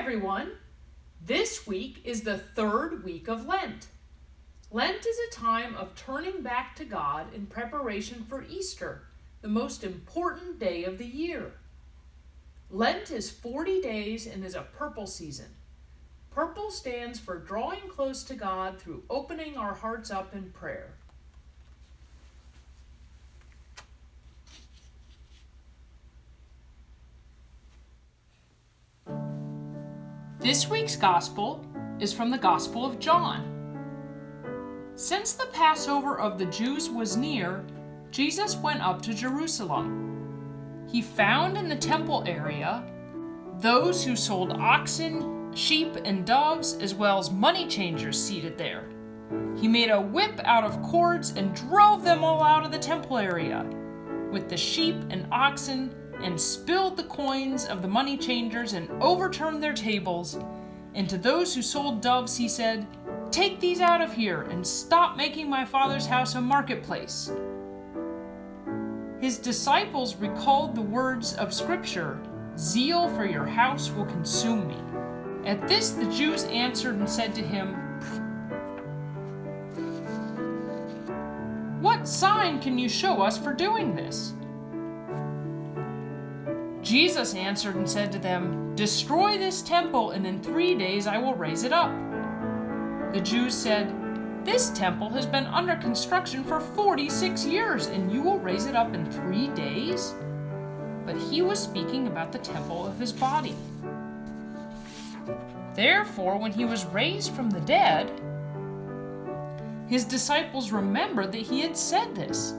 everyone! This week is the third week of Lent. Lent is a time of turning back to God in preparation for Easter, the most important day of the year. Lent is 40 days and is a purple season. Purple stands for drawing close to God through opening our hearts up in prayer. This week's Gospel is from the Gospel of John. Since the Passover of the Jews was near, Jesus went up to Jerusalem. He found in the temple area those who sold oxen, sheep, and doves, as well as money changers seated there. He made a whip out of cords and drove them all out of the temple area with the sheep and oxen, and spilled the coins of the money changers and overturned their tables. And to those who sold doves he said, "Take these out of here and stop making my Father's house a marketplace." His disciples recalled the words of Scripture, "Zeal for your house will consume me." At this the Jews answered and said to him, "What sign can you show us for doing this?" Jesus answered and said to them, "Destroy this temple, and in 3 days I will raise it up." The Jews said, "This temple has been under construction for 46 years, and you will raise it up in 3 days?" But he was speaking about the temple of his body. Therefore, when he was raised from the dead, his disciples remembered that he had said this.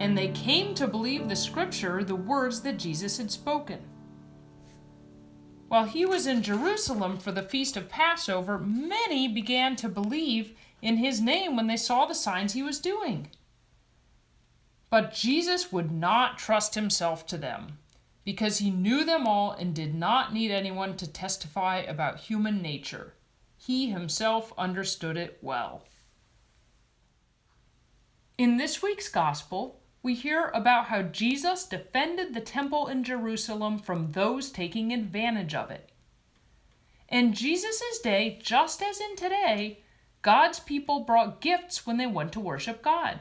And they came to believe the Scripture, the words that Jesus had spoken. While he was in Jerusalem for the feast of Passover, many began to believe in his name when they saw the signs he was doing. But Jesus would not trust himself to them, because he knew them all and did not need anyone to testify about human nature. He himself understood it well. In this week's Gospel, we hear about how Jesus defended the temple in Jerusalem from those taking advantage of it. In Jesus' day, just as in today, God's people brought gifts when they went to worship God.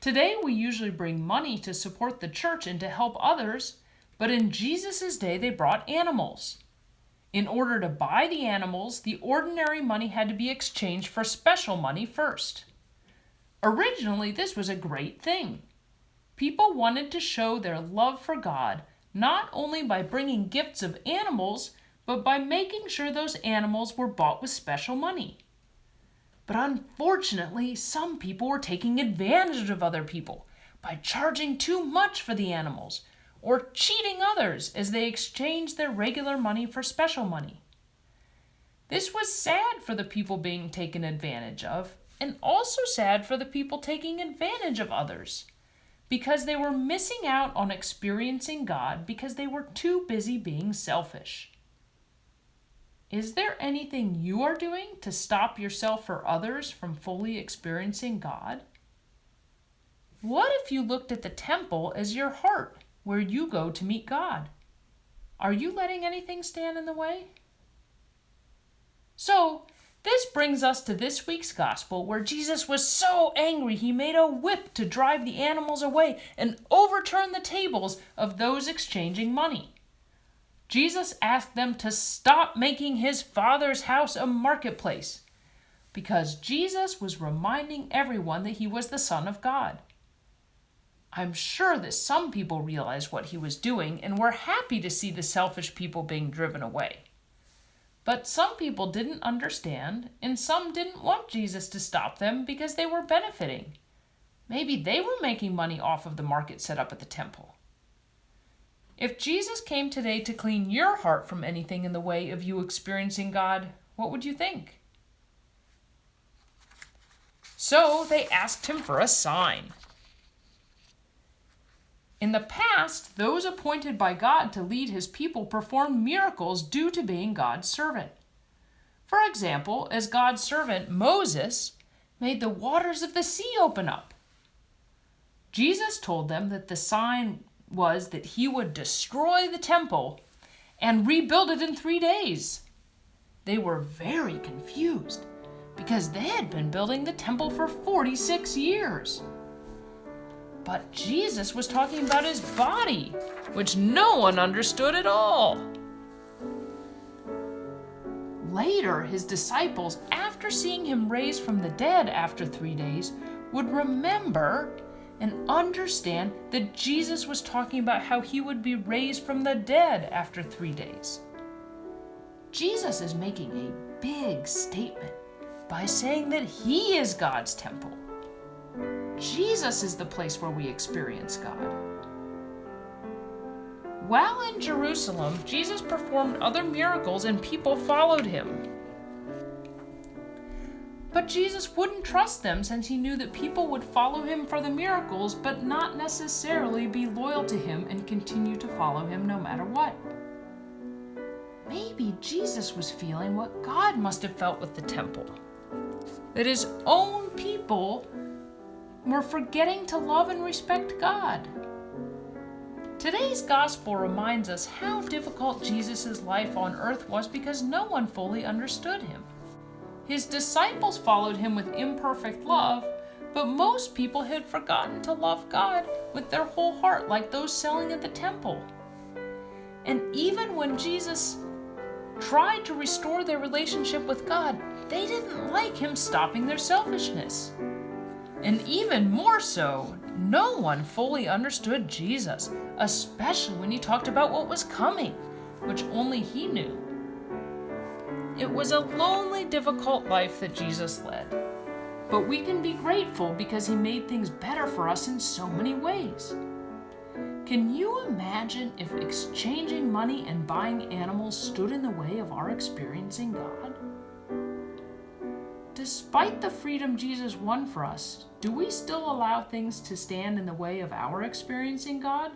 Today, we usually bring money to support the church and to help others, but in Jesus' day, they brought animals. In order to buy the animals, the ordinary money had to be exchanged for special money first. Originally, this was a great thing. People wanted to show their love for God, not only by bringing gifts of animals, but by making sure those animals were bought with special money. But unfortunately, some people were taking advantage of other people by charging too much for the animals, or cheating others as they exchanged their regular money for special money. This was sad for the people being taken advantage of, and also sad for the people taking advantage of others, because they were missing out on experiencing God because they were too busy being selfish. Is there anything you are doing to stop yourself or others from fully experiencing God? What if you looked at the temple as your heart, where you go to meet God? Are you letting anything stand in the way? So, this brings us to this week's Gospel, where Jesus was so angry he made a whip to drive the animals away and overturn the tables of those exchanging money. Jesus asked them to stop making his Father's house a marketplace, because Jesus was reminding everyone that he was the Son of God. I'm sure that some people realized what he was doing and were happy to see the selfish people being driven away. But some people didn't understand, and some didn't want Jesus to stop them because they were benefiting. Maybe they were making money off of the market set up at the temple. If Jesus came today to clean your heart from anything in the way of you experiencing God, what would you think? So they asked him for a sign. In the past, those appointed by God to lead his people performed miracles due to being God's servant. For example, as God's servant, Moses made the waters of the sea open up. Jesus told them that the sign was that he would destroy the temple and rebuild it in 3 days. They were very confused because they had been building the temple for 46 years. But Jesus was talking about his body, which no one understood at all. Later, his disciples, after seeing him raised from the dead after 3 days, would remember and understand that Jesus was talking about how he would be raised from the dead after 3 days. Jesus is making a big statement by saying that he is God's temple. Jesus is the place where we experience God. While in Jerusalem, Jesus performed other miracles and people followed him. But Jesus wouldn't trust them since he knew that people would follow him for the miracles, but not necessarily be loyal to him and continue to follow him no matter what. Maybe Jesus was feeling what God must have felt with the temple, that his own people were forgetting to love and respect God. Today's gospel reminds us how difficult Jesus' life on earth was because no one fully understood him. His disciples followed him with imperfect love, but most people had forgotten to love God with their whole heart, like those selling at the temple. And even when Jesus tried to restore their relationship with God, they didn't like him stopping their selfishness. And even more so, no one fully understood Jesus, especially when he talked about what was coming, which only he knew. It was a lonely, difficult life that Jesus led, but we can be grateful because he made things better for us in so many ways. Can you imagine if exchanging money and buying animals stood in the way of our experiencing God? Despite the freedom Jesus won for us, do we still allow things to stand in the way of our experiencing God?